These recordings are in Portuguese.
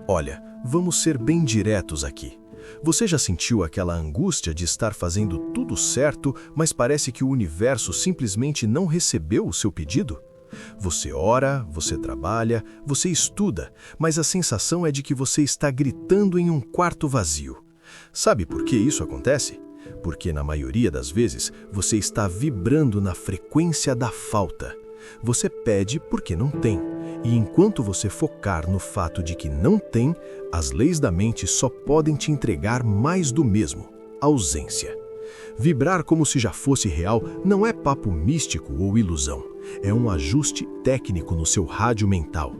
Olha, vamos ser bem diretos aqui. Você já sentiu aquela angústia de estar fazendo tudo certo, mas parece que o universo simplesmente não recebeu o seu pedido? Você ora, você trabalha, você estuda, mas a sensação é de que você está gritando em um quarto vazio. Sabe por que isso acontece? Porque na maioria das vezes você está vibrando na frequência da falta. Você pede porque não tem, e enquanto você focar no fato de que não tem, as leis da mente só podem te entregar mais do mesmo, ausência. Vibrar como se já fosse real não é papo místico ou ilusão, é um ajuste técnico no seu rádio mental.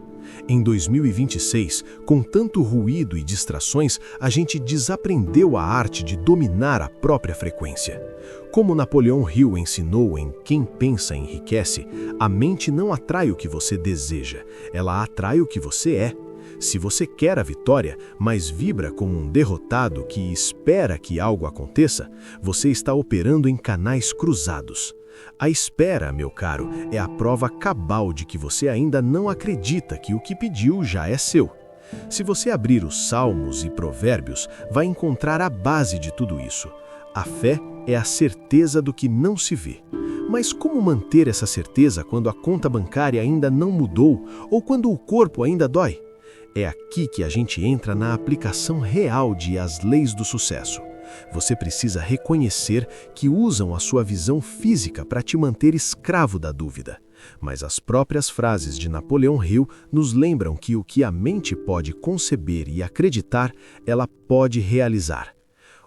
Em 2026, com tanto ruído e distrações, a gente desaprendeu a arte de dominar a própria frequência. Como Napoleão Hill ensinou em Quem Pensa Enriquece, a mente não atrai o que você deseja, ela atrai o que você é. Se você quer a vitória, mas vibra como um derrotado que espera que algo aconteça, você está operando em canais cruzados. A espera, meu caro, é a prova cabal de que você ainda não acredita que o que pediu já é seu. Se você abrir os Salmos e Provérbios, vai encontrar a base de tudo isso. A fé é a certeza do que não se vê. Mas como manter essa certeza quando a conta bancária ainda não mudou ou quando o corpo ainda dói? É aqui que a gente entra na aplicação real de As Leis do Sucesso. Você precisa reconhecer que usam a sua visão física para te manter escravo da dúvida. Mas as próprias frases de Napoleão Hill nos lembram que o que a mente pode conceber e acreditar, ela pode realizar.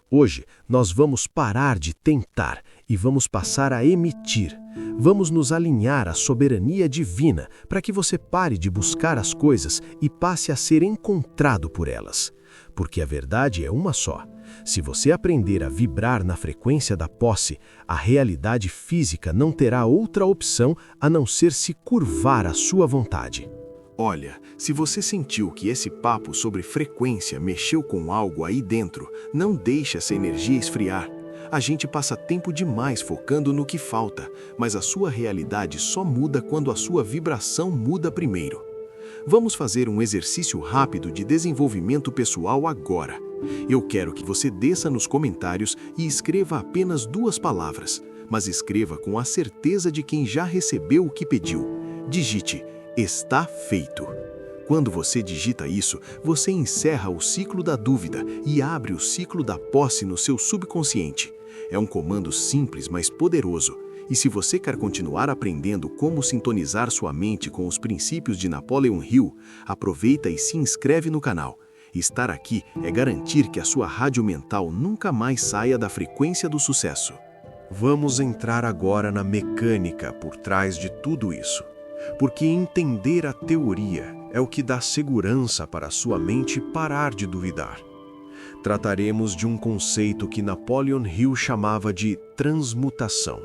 Hoje, nós vamos parar de tentar e vamos passar a emitir. Vamos nos alinhar à soberania divina para que você pare de buscar as coisas e passe a ser encontrado por elas. Porque a verdade é uma só. Se você aprender a vibrar na frequência da posse, a realidade física não terá outra opção a não ser se curvar à sua vontade. Olha, se você sentiu que esse papo sobre frequência mexeu com algo aí dentro, não deixe essa energia esfriar. A gente passa tempo demais focando no que falta, mas a sua realidade só muda quando a sua vibração muda primeiro. Vamos fazer um exercício rápido de desenvolvimento pessoal agora. Eu quero que você desça nos comentários e escreva apenas 2 palavras, mas escreva com a certeza de quem já recebeu o que pediu. Digite: está feito. Quando você digita isso, você encerra o ciclo da dúvida e abre o ciclo da posse no seu subconsciente. É um comando simples, mas poderoso. E se você quer continuar aprendendo como sintonizar sua mente com os princípios de Napoleão Hill, aproveita e se inscreve no canal. Estar aqui é garantir que a sua rádio mental nunca mais saia da frequência do sucesso. Vamos entrar agora na mecânica por trás de tudo isso. Porque entender a teoria é o que dá segurança para a sua mente parar de duvidar. Trataremos de um conceito que Napoleão Hill chamava de transmutação.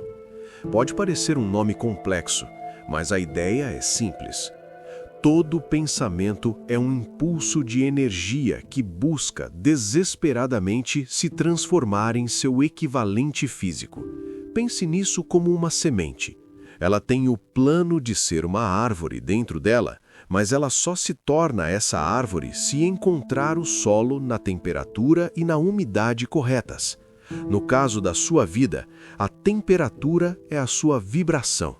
Pode parecer um nome complexo, mas a ideia é simples. Todo pensamento é um impulso de energia que busca desesperadamente se transformar em seu equivalente físico. Pense nisso como uma semente. Ela tem o plano de ser uma árvore dentro dela, mas ela só se torna essa árvore se encontrar o solo na temperatura e na umidade corretas. No caso da sua vida, a temperatura é a sua vibração.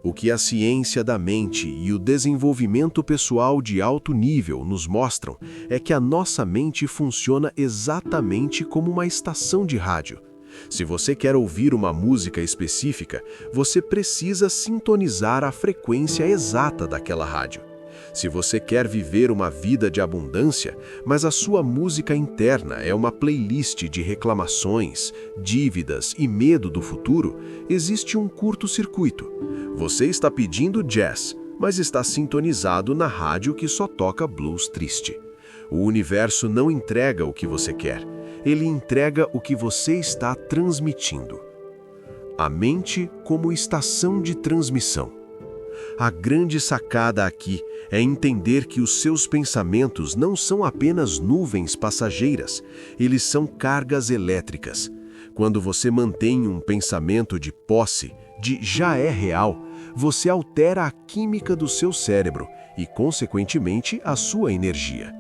O que a ciência da mente e o desenvolvimento pessoal de alto nível nos mostram é que a nossa mente funciona exatamente como uma estação de rádio. Se você quer ouvir uma música específica, você precisa sintonizar a frequência exata daquela rádio. Se você quer viver uma vida de abundância, mas a sua música interna é uma playlist de reclamações, dívidas e medo do futuro, existe um curto-circuito. Você está pedindo jazz, mas está sintonizado na rádio que só toca blues triste. O universo não entrega o que você quer, ele entrega o que você está transmitindo. A mente como estação de transmissão. A grande sacada aqui é entender que os seus pensamentos não são apenas nuvens passageiras, eles são cargas elétricas. Quando você mantém um pensamento de posse, de já é real, você altera a química do seu cérebro e, consequentemente, a sua energia.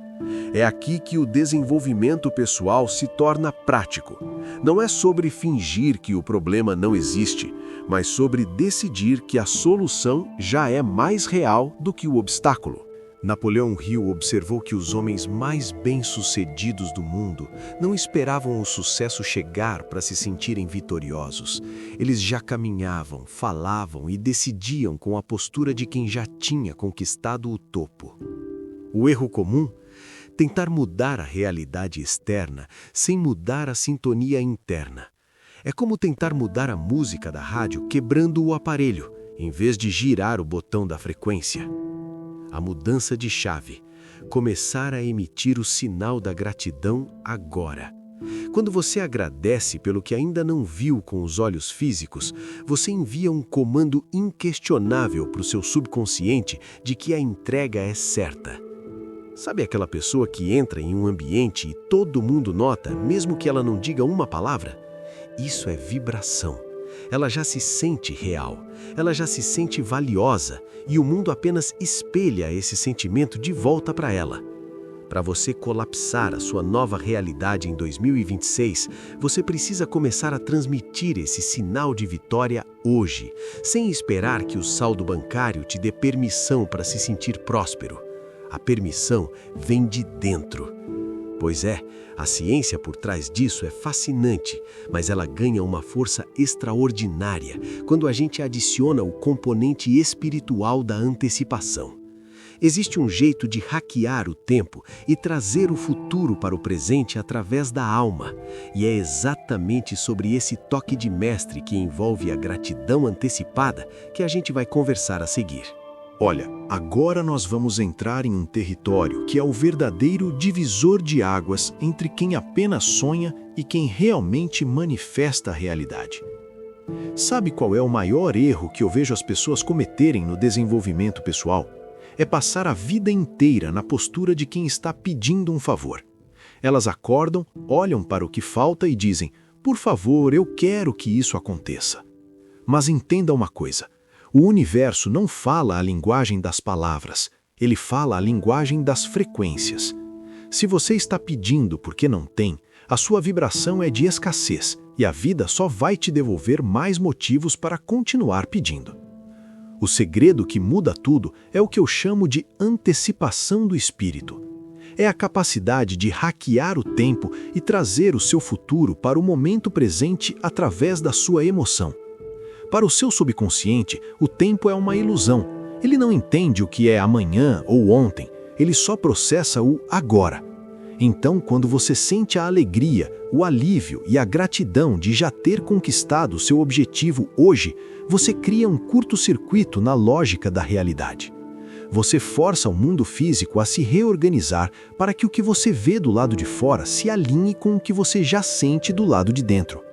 É aqui que o desenvolvimento pessoal se torna prático. Não é sobre fingir que o problema não existe, mas sobre decidir que a solução já é mais real do que o obstáculo. Napoleão Hill observou que os homens mais bem-sucedidos do mundo não esperavam o sucesso chegar para se sentirem vitoriosos. Eles já caminhavam, falavam e decidiam com a postura de quem já tinha conquistado o topo. O erro comum? Tentar mudar a realidade externa sem mudar a sintonia interna. É como tentar mudar a música da rádio quebrando o aparelho, em vez de girar o botão da frequência. A mudança de chave. Começar a emitir o sinal da gratidão agora. Quando você agradece pelo que ainda não viu com os olhos físicos, você envia um comando inquestionável para o seu subconsciente de que a entrega é certa. Sabe aquela pessoa que entra em um ambiente e todo mundo nota, mesmo que ela não diga uma palavra? Isso é vibração. Ela já se sente real, ela já se sente valiosa e o mundo apenas espelha esse sentimento de volta para ela. Para você colapsar a sua nova realidade em 2026, você precisa começar a transmitir esse sinal de vitória hoje, sem esperar que o saldo bancário te dê permissão para se sentir próspero. A permissão vem de dentro. Pois é, a ciência por trás disso é fascinante, mas ela ganha uma força extraordinária quando a gente adiciona o componente espiritual da antecipação. Existe um jeito de hackear o tempo e trazer o futuro para o presente através da alma, e é exatamente sobre esse toque de mestre que envolve a gratidão antecipada que a gente vai conversar a seguir. Olha, agora nós vamos entrar em um território que é o verdadeiro divisor de águas entre quem apenas sonha e quem realmente manifesta a realidade. Sabe qual é o maior erro que eu vejo as pessoas cometerem no desenvolvimento pessoal? É passar a vida inteira na postura de quem está pedindo um favor. Elas acordam, olham para o que falta e dizem: "Por favor, eu quero que isso aconteça." Mas entenda uma coisa. O universo não fala a linguagem das palavras, ele fala a linguagem das frequências. Se você está pedindo porque não tem, a sua vibração é de escassez e a vida só vai te devolver mais motivos para continuar pedindo. O segredo que muda tudo é o que eu chamo de antecipação do espírito. É a capacidade de hackear o tempo e trazer o seu futuro para o momento presente através da sua emoção. Para o seu subconsciente, o tempo é uma ilusão. Ele não entende o que é amanhã ou ontem, ele só processa o agora. Então, quando você sente a alegria, o alívio e a gratidão de já ter conquistado o seu objetivo hoje, você cria um curto-circuito na lógica da realidade. Você força o mundo físico a se reorganizar para que o que você vê do lado de fora se alinhe com o que você já sente do lado de dentro.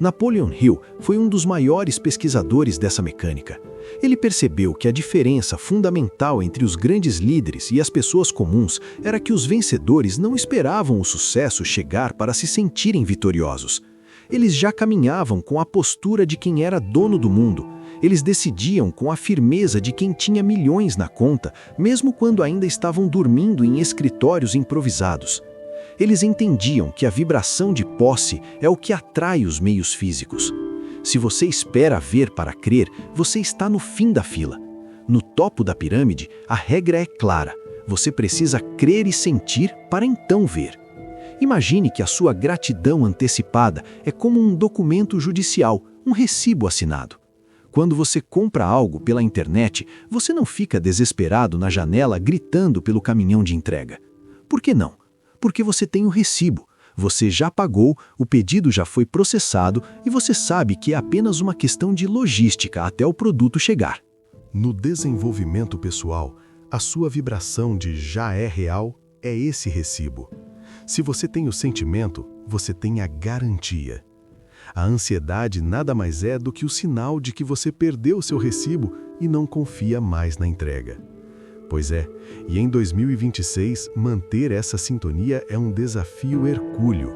Napoleão Hill foi um dos maiores pesquisadores dessa mecânica. Ele percebeu que a diferença fundamental entre os grandes líderes e as pessoas comuns era que os vencedores não esperavam o sucesso chegar para se sentirem vitoriosos. Eles já caminhavam com a postura de quem era dono do mundo. Eles decidiam com a firmeza de quem tinha milhões na conta, mesmo quando ainda estavam dormindo em escritórios improvisados. Eles entendiam que a vibração de posse é o que atrai os meios físicos. Se você espera ver para crer, você está no fim da fila. No topo da pirâmide, a regra é clara. Você precisa crer e sentir para então ver. Imagine que a sua gratidão antecipada é como um documento judicial, um recibo assinado. Quando você compra algo pela internet, você não fica desesperado na janela gritando pelo caminhão de entrega. Por que não? Porque você tem o recibo, você já pagou, o pedido já foi processado e você sabe que é apenas uma questão de logística até o produto chegar. No desenvolvimento pessoal, a sua vibração de já é real é esse recibo. Se você tem o sentimento, você tem a garantia. A ansiedade nada mais é do que o sinal de que você perdeu seu recibo e não confia mais na entrega. Pois é, e em 2026, manter essa sintonia é um desafio hercúleo.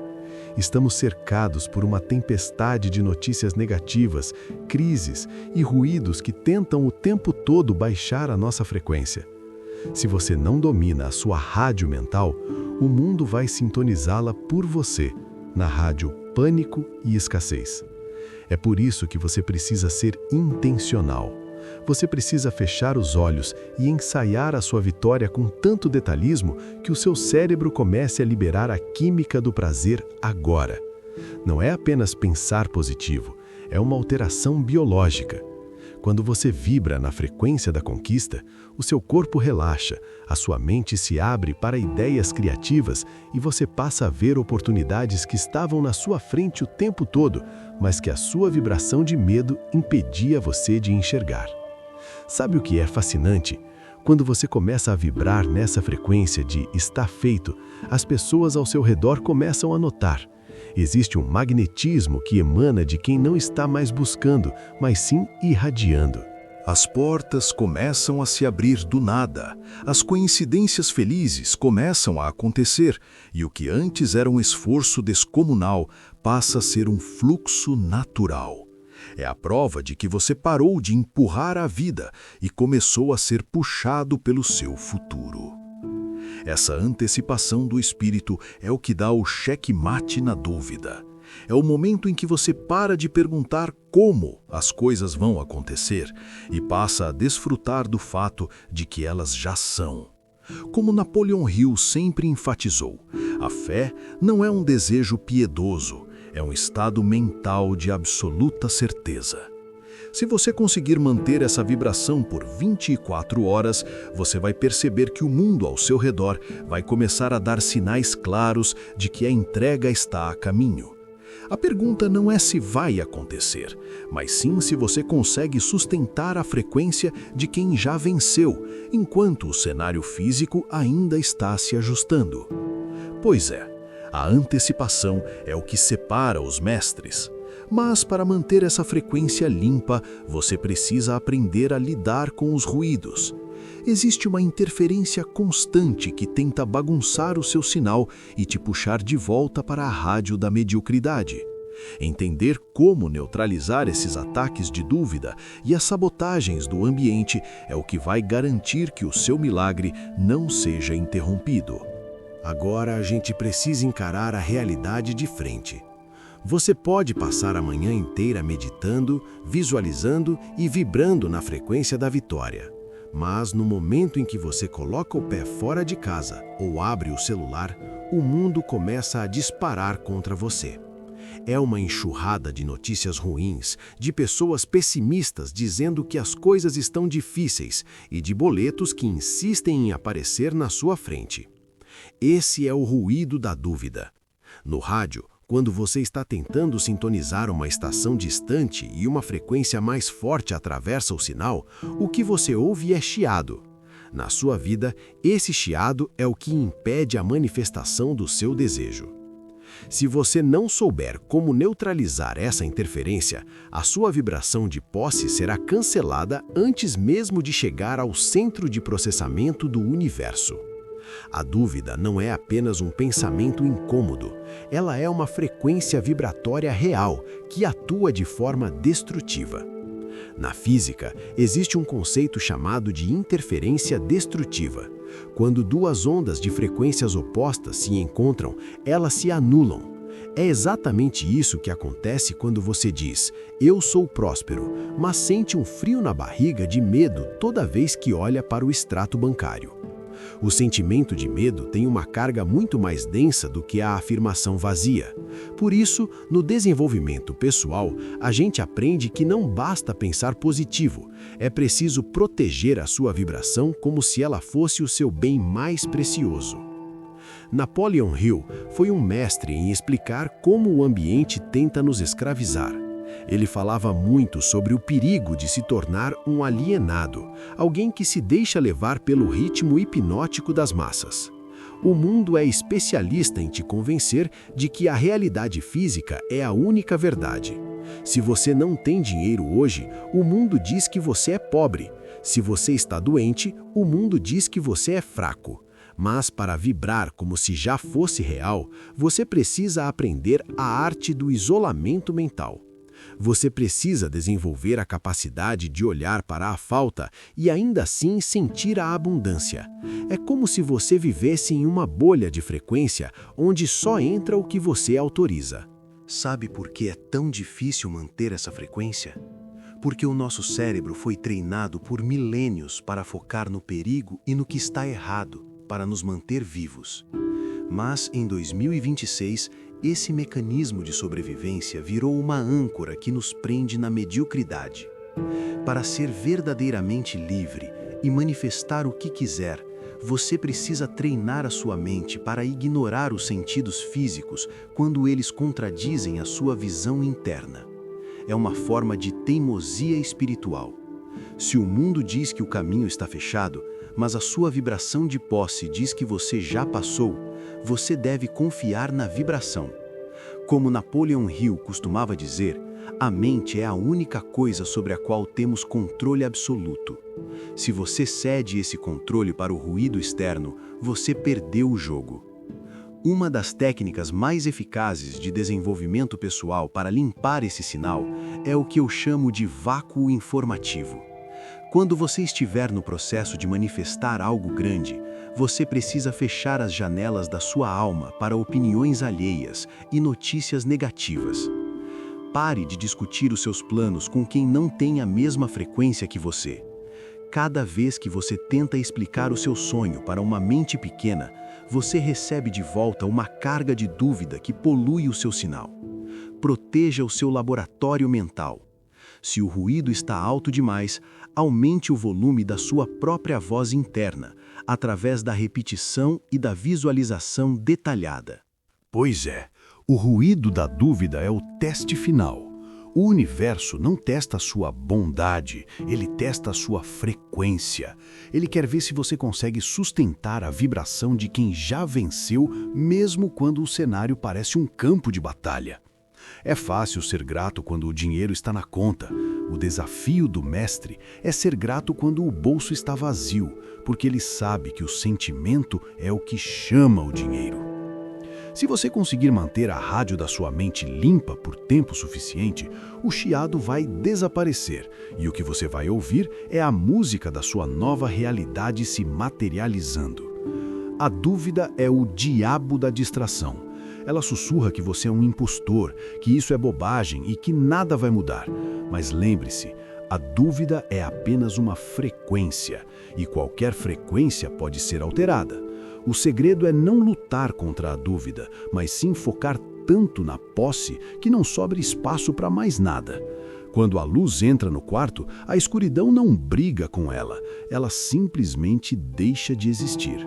Estamos cercados por uma tempestade de notícias negativas, crises e ruídos que tentam o tempo todo baixar a nossa frequência. Se você não domina a sua rádio mental, o mundo vai sintonizá-la por você, na rádio Pânico e Escassez. É por isso que você precisa ser intencional. Você precisa fechar os olhos e ensaiar a sua vitória com tanto detalhismo que o seu cérebro comece a liberar a química do prazer agora. Não é apenas pensar positivo, é uma alteração biológica. Quando você vibra na frequência da conquista, o seu corpo relaxa, a sua mente se abre para ideias criativas e você passa a ver oportunidades que estavam na sua frente o tempo todo, mas que a sua vibração de medo impedia você de enxergar. Sabe o que é fascinante? Quando você começa a vibrar nessa frequência de está feito, as pessoas ao seu redor começam a notar. Existe um magnetismo que emana de quem não está mais buscando, mas sim irradiando. As portas começam a se abrir do nada, as coincidências felizes começam a acontecer e o que antes era um esforço descomunal passa a ser um fluxo natural. É a prova de que você parou de empurrar a vida e começou a ser puxado pelo seu futuro. Essa antecipação do espírito é o que dá o checkmate na dúvida. É o momento em que você para de perguntar como as coisas vão acontecer e passa a desfrutar do fato de que elas já são. Como Napoleon Hill sempre enfatizou, a fé não é um desejo piedoso, é um estado mental de absoluta certeza. Se você conseguir manter essa vibração por 24 horas, você vai perceber que o mundo ao seu redor vai começar a dar sinais claros de que a entrega está a caminho. A pergunta não é se vai acontecer, mas sim se você consegue sustentar a frequência de quem já venceu, enquanto o cenário físico ainda está se ajustando. Pois é, a antecipação é o que separa os mestres. Mas para manter essa frequência limpa, você precisa aprender a lidar com os ruídos. Existe uma interferência constante que tenta bagunçar o seu sinal e te puxar de volta para a rádio da mediocridade. Entender como neutralizar esses ataques de dúvida e as sabotagens do ambiente é o que vai garantir que o seu milagre não seja interrompido. Agora a gente precisa encarar a realidade de frente. Você pode passar a manhã inteira meditando, visualizando e vibrando na frequência da vitória. Mas no momento em que você coloca o pé fora de casa ou abre o celular, o mundo começa a disparar contra você. É uma enxurrada de notícias ruins, de pessoas pessimistas dizendo que as coisas estão difíceis e de boletos que insistem em aparecer na sua frente. Esse é o ruído da dúvida. No rádio, quando você está tentando sintonizar uma estação distante e uma frequência mais forte atravessa o sinal, o que você ouve é chiado. Na sua vida, esse chiado é o que impede a manifestação do seu desejo. Se você não souber como neutralizar essa interferência, a sua vibração de posse será cancelada antes mesmo de chegar ao centro de processamento do universo. A dúvida não é apenas um pensamento incômodo, ela é uma frequência vibratória real que atua de forma destrutiva. Na física, existe um conceito chamado de interferência destrutiva. Quando duas ondas de frequências opostas se encontram, elas se anulam. É exatamente isso que acontece quando você diz, eu sou próspero, mas sente um frio na barriga de medo toda vez que olha para o extrato bancário. O sentimento de medo tem uma carga muito mais densa do que a afirmação vazia. Por isso, no desenvolvimento pessoal, a gente aprende que não basta pensar positivo, é preciso proteger a sua vibração como se ela fosse o seu bem mais precioso. Napoleon Hill foi um mestre em explicar como o ambiente tenta nos escravizar. Ele falava muito sobre o perigo de se tornar um alienado, alguém que se deixa levar pelo ritmo hipnótico das massas. O mundo é especialista em te convencer de que a realidade física é a única verdade. Se você não tem dinheiro hoje, o mundo diz que você é pobre. Se você está doente, o mundo diz que você é fraco. Mas para vibrar como se já fosse real, você precisa aprender a arte do isolamento mental. Você precisa desenvolver a capacidade de olhar para a falta e ainda assim sentir a abundância. É como se você vivesse em uma bolha de frequência onde só entra o que você autoriza. Sabe por que é tão difícil manter essa frequência? Porque o nosso cérebro foi treinado por milênios para focar no perigo e no que está errado, para nos manter vivos. Mas, em 2026, esse mecanismo de sobrevivência virou uma âncora que nos prende na mediocridade. Para ser verdadeiramente livre e manifestar o que quiser, você precisa treinar a sua mente para ignorar os sentidos físicos quando eles contradizem a sua visão interna. É uma forma de teimosia espiritual. Se o mundo diz que o caminho está fechado, mas a sua vibração de posse diz que você já passou, você deve confiar na vibração. Como Napoleon Hill costumava dizer, a mente é a única coisa sobre a qual temos controle absoluto. Se você cede esse controle para o ruído externo, você perdeu o jogo. Uma das técnicas mais eficazes de desenvolvimento pessoal para limpar esse sinal é o que eu chamo de vácuo informativo. Quando você estiver no processo de manifestar algo grande, você precisa fechar as janelas da sua alma para opiniões alheias e notícias negativas. Pare de discutir os seus planos com quem não tem a mesma frequência que você. Cada vez que você tenta explicar o seu sonho para uma mente pequena, você recebe de volta uma carga de dúvida que polui o seu sinal. Proteja o seu laboratório mental. Se o ruído está alto demais, aumente o volume da sua própria voz interna, através da repetição e da visualização detalhada. Pois é, o ruído da dúvida é o teste final. O universo não testa a sua bondade, ele testa a sua frequência. Ele quer ver se você consegue sustentar a vibração de quem já venceu, mesmo quando o cenário parece um campo de batalha. É fácil ser grato quando o dinheiro está na conta. O desafio do mestre é ser grato quando o bolso está vazio, porque ele sabe que o sentimento é o que chama o dinheiro. Se você conseguir manter a rádio da sua mente limpa por tempo suficiente, o chiado vai desaparecer e o que você vai ouvir é a música da sua nova realidade se materializando. A dúvida é o diabo da distração. Ela sussurra que você é um impostor, que isso é bobagem e que nada vai mudar. Mas lembre-se, a dúvida é apenas uma frequência e qualquer frequência pode ser alterada. O segredo é não lutar contra a dúvida, mas sim focar tanto na posse que não sobre espaço para mais nada. Quando a luz entra no quarto, a escuridão não briga com ela, ela simplesmente deixa de existir.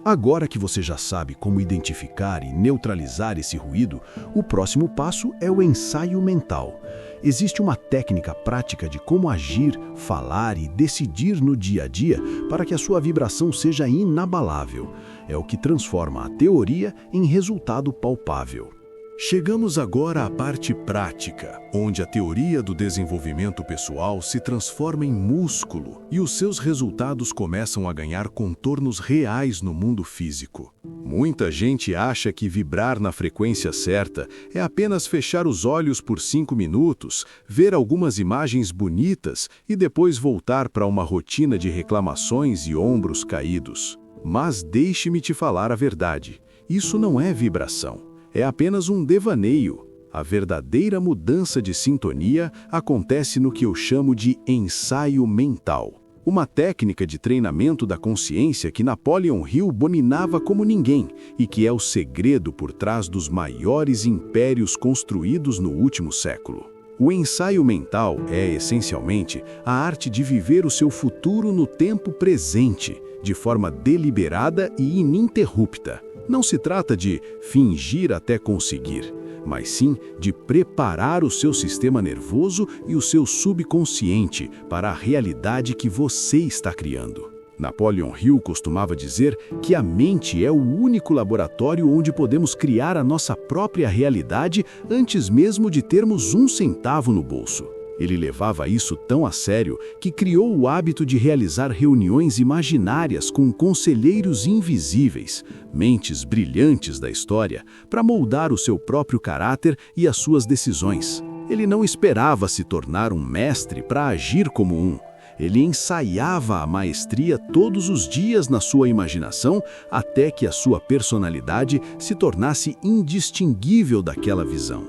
Agora que você já sabe como identificar e neutralizar esse ruído, o próximo passo é o ensaio mental. Existe uma técnica prática de como agir, falar e decidir no dia a dia para que a sua vibração seja inabalável. É o que transforma a teoria em resultado palpável. Chegamos agora à parte prática, onde a teoria do desenvolvimento pessoal se transforma em músculo e os seus resultados começam a ganhar contornos reais no mundo físico. Muita gente acha que vibrar na frequência certa é apenas fechar os olhos por 5 minutos, ver algumas imagens bonitas e depois voltar para uma rotina de reclamações e ombros caídos. Mas deixe-me te falar a verdade, isso não é vibração. É apenas um devaneio. A verdadeira mudança de sintonia acontece no que eu chamo de ensaio mental. Uma técnica de treinamento da consciência que Napoleon Hill abominava como ninguém e que é o segredo por trás dos maiores impérios construídos no último século. O ensaio mental é, essencialmente, a arte de viver o seu futuro no tempo presente, de forma deliberada e ininterrupta. Não se trata de fingir até conseguir, mas sim de preparar o seu sistema nervoso e o seu subconsciente para a realidade que você está criando. Napoleon Hill costumava dizer que a mente é o único laboratório onde podemos criar a nossa própria realidade antes mesmo de termos 1 centavo no bolso. Ele levava isso tão a sério que criou o hábito de realizar reuniões imaginárias com conselheiros invisíveis, mentes brilhantes da história, para moldar o seu próprio caráter e as suas decisões. Ele não esperava se tornar um mestre para agir como um. Ele ensaiava a maestria todos os dias na sua imaginação até que a sua personalidade se tornasse indistinguível daquela visão.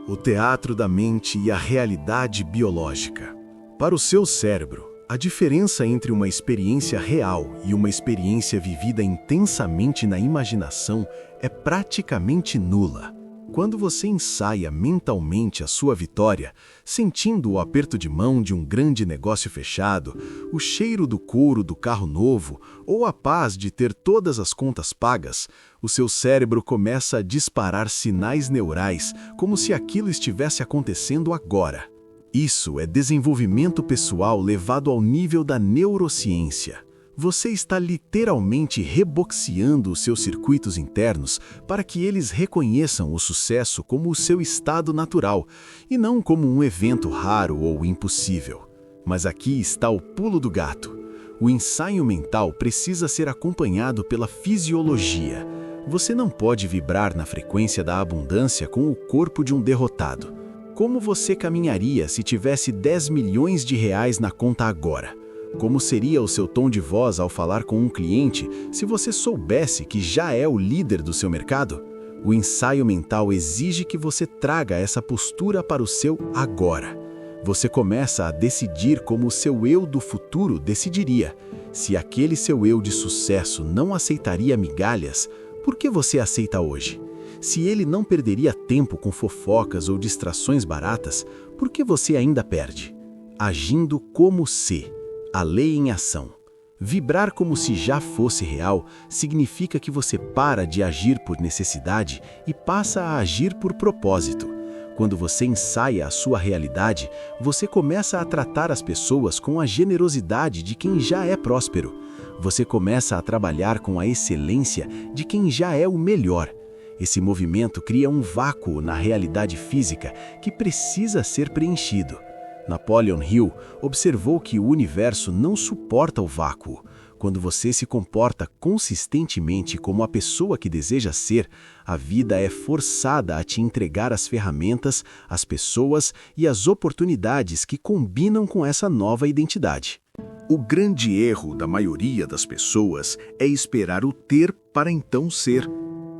O teatro da mente e a realidade biológica. Para o seu cérebro, a diferença entre uma experiência real e uma experiência vivida intensamente na imaginação é praticamente nula. Quando você ensaia mentalmente a sua vitória, sentindo o aperto de mão de um grande negócio fechado, o cheiro do couro do carro novo ou a paz de ter todas as contas pagas, o seu cérebro começa a disparar sinais neurais como se aquilo estivesse acontecendo agora. Isso é desenvolvimento pessoal levado ao nível da neurociência. Você está literalmente reboxeando os seus circuitos internos para que eles reconheçam o sucesso como o seu estado natural e não como um evento raro ou impossível. Mas aqui está o pulo do gato. O ensaio mental precisa ser acompanhado pela fisiologia. Você não pode vibrar na frequência da abundância com o corpo de um derrotado. Como você caminharia se tivesse 10 milhões de reais na conta agora? Como seria o seu tom de voz ao falar com um cliente se você soubesse que já é o líder do seu mercado? O ensaio mental exige que você traga essa postura para o seu agora. Você começa a decidir como o seu eu do futuro decidiria. Se aquele seu eu de sucesso não aceitaria migalhas, por que você aceita hoje? Se ele não perderia tempo com fofocas ou distrações baratas, por que você ainda perde? Agindo como se. A lei em ação. Vibrar como se já fosse real significa que você para de agir por necessidade e passa a agir por propósito. Quando você ensaia a sua realidade, você começa a tratar as pessoas com a generosidade de quem já é próspero. Você começa a trabalhar com a excelência de quem já é o melhor. Esse movimento cria um vácuo na realidade física que precisa ser preenchido. Napoleon Hill observou que o universo não suporta o vácuo. Quando você se comporta consistentemente como a pessoa que deseja ser, a vida é forçada a te entregar as ferramentas, as pessoas e as oportunidades que combinam com essa nova identidade. O grande erro da maioria das pessoas é esperar o ter para então ser.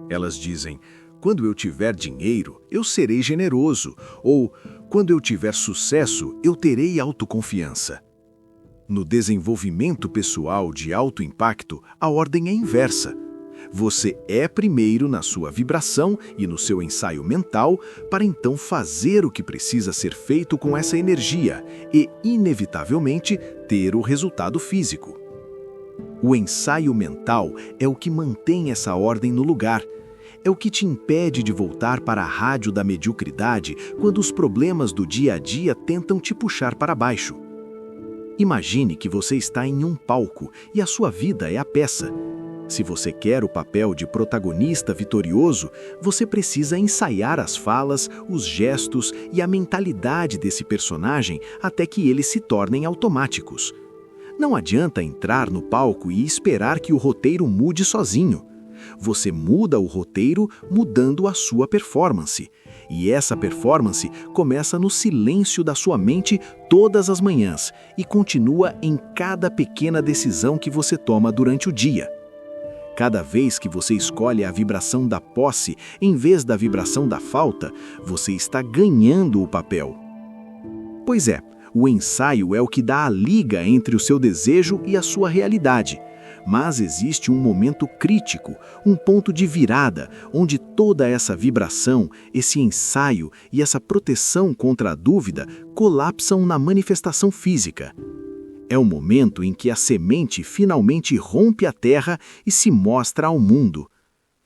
Elas dizem: quando eu tiver dinheiro, eu serei generoso, ou quando eu tiver sucesso, eu terei autoconfiança. No desenvolvimento pessoal de alto impacto, a ordem é inversa. Você é primeiro na sua vibração e no seu ensaio mental para então fazer o que precisa ser feito com essa energia e, inevitavelmente, ter o resultado físico. O ensaio mental é o que mantém essa ordem no lugar. É o que te impede de voltar para a rádio da mediocridade quando os problemas do dia a dia tentam te puxar para baixo. Imagine que você está em um palco e a sua vida é a peça. Se você quer o papel de protagonista vitorioso, você precisa ensaiar as falas, os gestos e a mentalidade desse personagem até que eles se tornem automáticos. Não adianta entrar no palco e esperar que o roteiro mude sozinho. Você muda o roteiro mudando a sua performance. E essa performance começa no silêncio da sua mente todas as manhãs e continua em cada pequena decisão que você toma durante o dia. Cada vez que você escolhe a vibração da posse em vez da vibração da falta, você está ganhando o papel. Pois é, o ensaio é o que dá a liga entre o seu desejo e a sua realidade. Mas existe um momento crítico, um ponto de virada, onde toda essa vibração, esse ensaio e essa proteção contra a dúvida colapsam na manifestação física. É o momento em que a semente finalmente rompe a terra e se mostra ao mundo.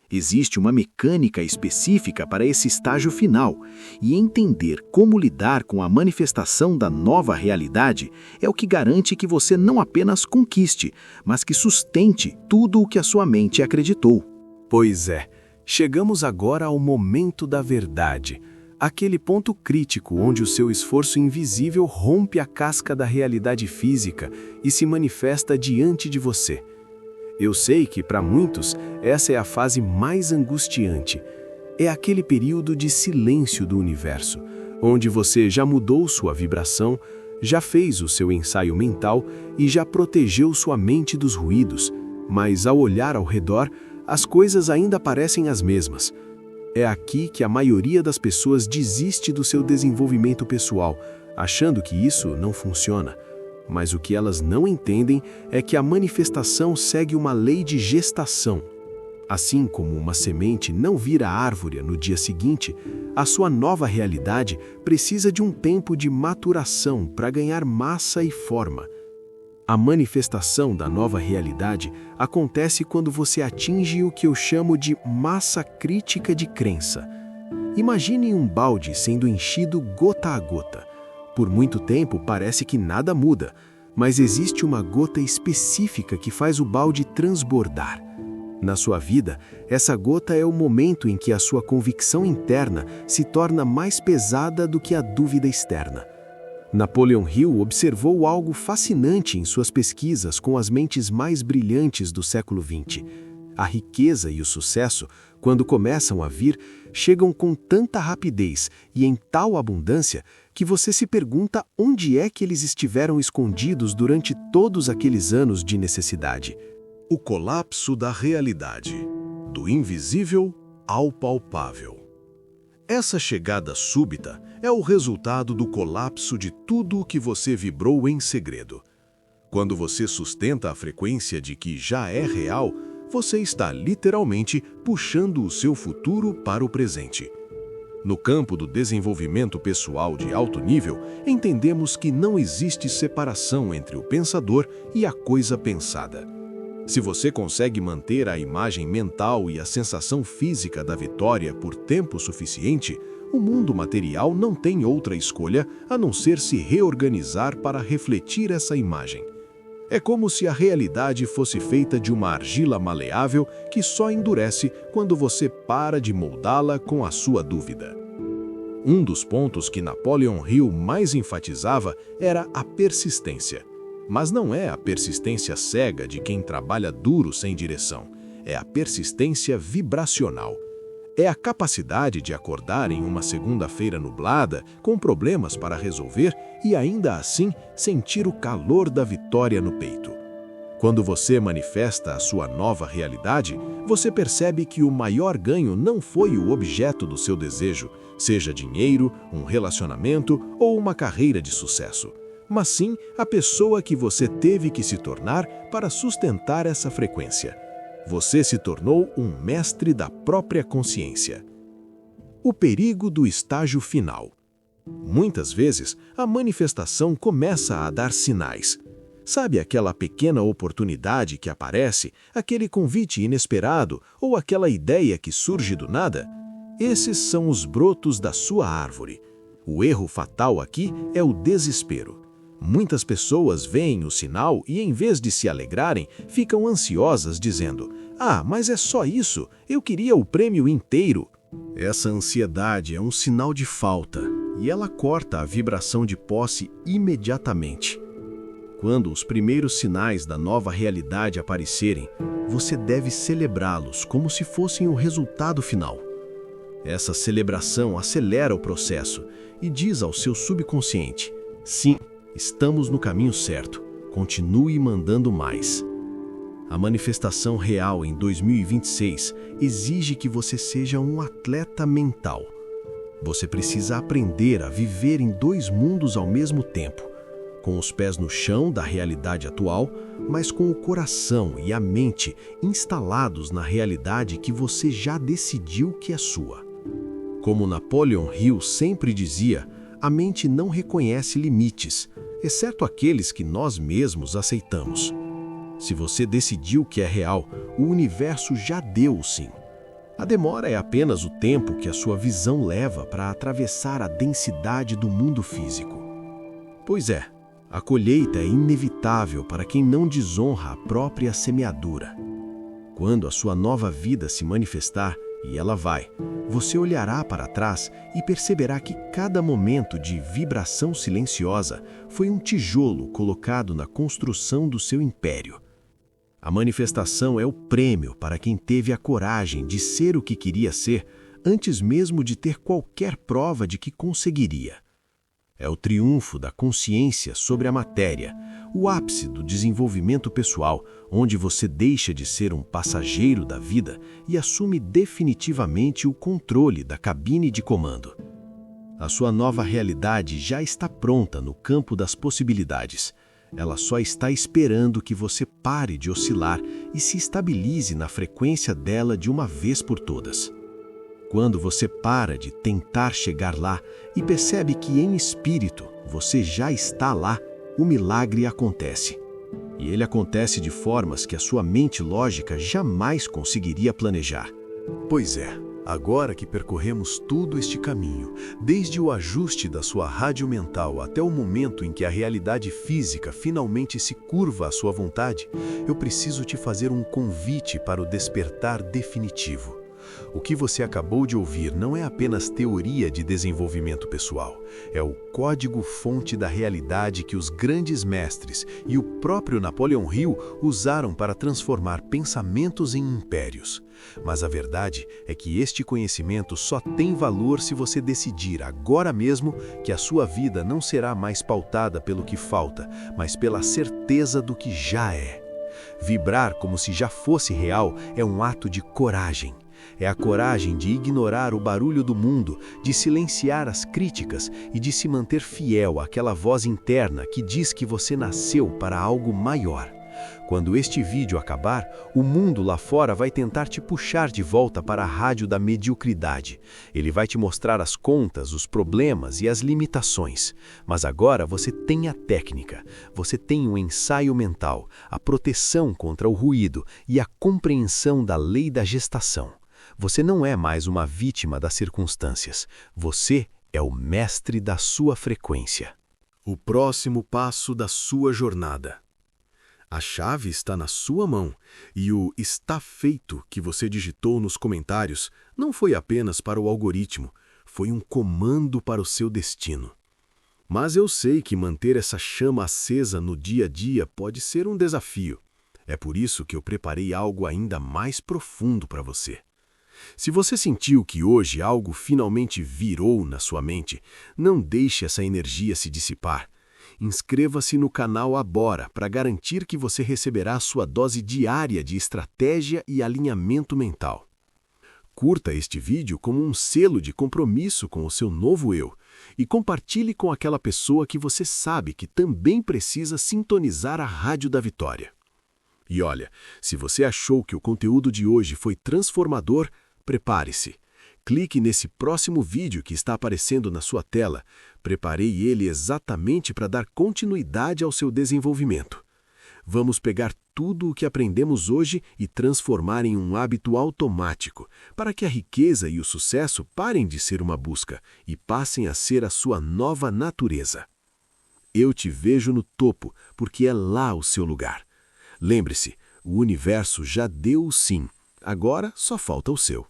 Existe uma mecânica específica para esse estágio final, e entender como lidar com a manifestação da nova realidade é o que garante que você não apenas conquiste, mas que sustente tudo o que a sua mente acreditou. Pois é, chegamos agora ao momento da verdade, aquele ponto crítico onde o seu esforço invisível rompe a casca da realidade física e se manifesta diante de você. Eu sei que, para muitos, essa é a fase mais angustiante. É aquele período de silêncio do universo, onde você já mudou sua vibração, já fez o seu ensaio mental e já protegeu sua mente dos ruídos, mas ao olhar ao redor, as coisas ainda parecem as mesmas. É aqui que a maioria das pessoas desiste do seu desenvolvimento pessoal, achando que isso não funciona. Mas o que elas não entendem é que a manifestação segue uma lei de gestação. Assim como uma semente não vira árvore no dia seguinte, a sua nova realidade precisa de um tempo de maturação para ganhar massa e forma. A manifestação da nova realidade acontece quando você atinge o que eu chamo de massa crítica de crença. Imagine um balde sendo enchido gota a gota. Por muito tempo parece que nada muda, mas existe uma gota específica que faz o balde transbordar. Na sua vida, essa gota é o momento em que a sua convicção interna se torna mais pesada do que a dúvida externa. Napoleon Hill observou algo fascinante em suas pesquisas com as mentes mais brilhantes do século XX. A riqueza e o sucesso, quando começam a vir, chegam com tanta rapidez e em tal abundância que você se pergunta onde é que eles estiveram escondidos durante todos aqueles anos de necessidade. O colapso da realidade, do invisível ao palpável. Essa chegada súbita é o resultado do colapso de tudo o que você vibrou em segredo. Quando você sustenta a frequência de que já é real, você está literalmente puxando o seu futuro para o presente. No campo do desenvolvimento pessoal de alto nível, entendemos que não existe separação entre o pensador e a coisa pensada. Se você consegue manter a imagem mental e a sensação física da vitória por tempo suficiente, o mundo material não tem outra escolha a não ser se reorganizar para refletir essa imagem. É como se a realidade fosse feita de uma argila maleável que só endurece quando você para de moldá-la com a sua dúvida. Um dos pontos que Napoleon Hill mais enfatizava era a persistência. Mas não é a persistência cega de quem trabalha duro sem direção. É a persistência vibracional. É a capacidade de acordar em uma segunda-feira nublada, com problemas para resolver e ainda assim sentir o calor da vitória no peito. Quando você manifesta a sua nova realidade, você percebe que o maior ganho não foi o objeto do seu desejo, seja dinheiro, um relacionamento ou uma carreira de sucesso, mas sim a pessoa que você teve que se tornar para sustentar essa frequência. Você se tornou um mestre da própria consciência. O perigo do estágio final. Muitas vezes, a manifestação começa a dar sinais. Sabe aquela pequena oportunidade que aparece, aquele convite inesperado ou aquela ideia que surge do nada? Esses são os brotos da sua árvore. O erro fatal aqui é o desespero. Muitas pessoas veem o sinal e, em vez de se alegrarem, ficam ansiosas dizendo: "Ah, mas é só isso, eu queria o prêmio inteiro." Essa ansiedade é um sinal de falta e ela corta a vibração de posse imediatamente. Quando os primeiros sinais da nova realidade aparecerem, você deve celebrá-los como se fossem o resultado final. Essa celebração acelera o processo e diz ao seu subconsciente: "Sim, estamos no caminho certo. Continue mandando mais." A manifestação real em 2026 exige que você seja um atleta mental. Você precisa aprender a viver em dois mundos ao mesmo tempo, com os pés no chão da realidade atual, mas com o coração e a mente instalados na realidade que você já decidiu que é sua. Como Napoleon Hill sempre dizia, a mente não reconhece limites, exceto aqueles que nós mesmos aceitamos. Se você decidiu que é real, o universo já deu o sim. A demora é apenas o tempo que a sua visão leva para atravessar a densidade do mundo físico. Pois é, a colheita é inevitável para quem não desonra a própria semeadura. Quando a sua nova vida se manifestar, e ela vai, você olhará para trás e perceberá que cada momento de vibração silenciosa foi um tijolo colocado na construção do seu império. A manifestação é o prêmio para quem teve a coragem de ser o que queria ser antes mesmo de ter qualquer prova de que conseguiria. É o triunfo da consciência sobre a matéria, o ápice do desenvolvimento pessoal, onde você deixa de ser um passageiro da vida e assume definitivamente o controle da cabine de comando. A sua nova realidade já está pronta no campo das possibilidades. Ela só está esperando que você pare de oscilar e se estabilize na frequência dela de uma vez por todas. Quando você para de tentar chegar lá e percebe que em espírito você já está lá, o milagre acontece. E ele acontece de formas que a sua mente lógica jamais conseguiria planejar. Pois é, agora que percorremos todo este caminho, desde o ajuste da sua rádio mental até o momento em que a realidade física finalmente se curva à sua vontade, eu preciso te fazer um convite para o despertar definitivo. O que você acabou de ouvir não é apenas teoria de desenvolvimento pessoal, é o código-fonte da realidade que os grandes mestres e o próprio Napoleão Hill usaram para transformar pensamentos em impérios. Mas a verdade é que este conhecimento só tem valor se você decidir agora mesmo que a sua vida não será mais pautada pelo que falta, mas pela certeza do que já é. Vibrar como se já fosse real é um ato de coragem. É a coragem de ignorar o barulho do mundo, de silenciar as críticas e de se manter fiel àquela voz interna que diz que você nasceu para algo maior. Quando este vídeo acabar, o mundo lá fora vai tentar te puxar de volta para a rádio da mediocridade. Ele vai te mostrar as contas, os problemas e as limitações. Mas agora você tem a técnica, você tem o ensaio mental, a proteção contra o ruído e a compreensão da lei da gestação. Você não é mais uma vítima das circunstâncias. Você é o mestre da sua frequência. O próximo passo da sua jornada. A chave está na sua mão e o "está feito" que você digitou nos comentários não foi apenas para o algoritmo, foi um comando para o seu destino. Mas eu sei que manter essa chama acesa no dia a dia pode ser um desafio. É por isso que eu preparei algo ainda mais profundo para você. Se você sentiu que hoje algo finalmente virou na sua mente, não deixe essa energia se dissipar. Inscreva-se no canal agora para garantir que você receberá sua dose diária de estratégia e alinhamento mental. Curta este vídeo como um selo de compromisso com o seu novo eu e compartilhe com aquela pessoa que você sabe que também precisa sintonizar a Rádio da Vitória. E olha, se você achou que o conteúdo de hoje foi transformador, prepare-se. Clique nesse próximo vídeo que está aparecendo na sua tela. Preparei ele exatamente para dar continuidade ao seu desenvolvimento. Vamos pegar tudo o que aprendemos hoje e transformar em um hábito automático, para que a riqueza e o sucesso parem de ser uma busca e passem a ser a sua nova natureza. Eu te vejo no topo, porque é lá o seu lugar. Lembre-se, o universo já deu o sim, agora só falta o seu.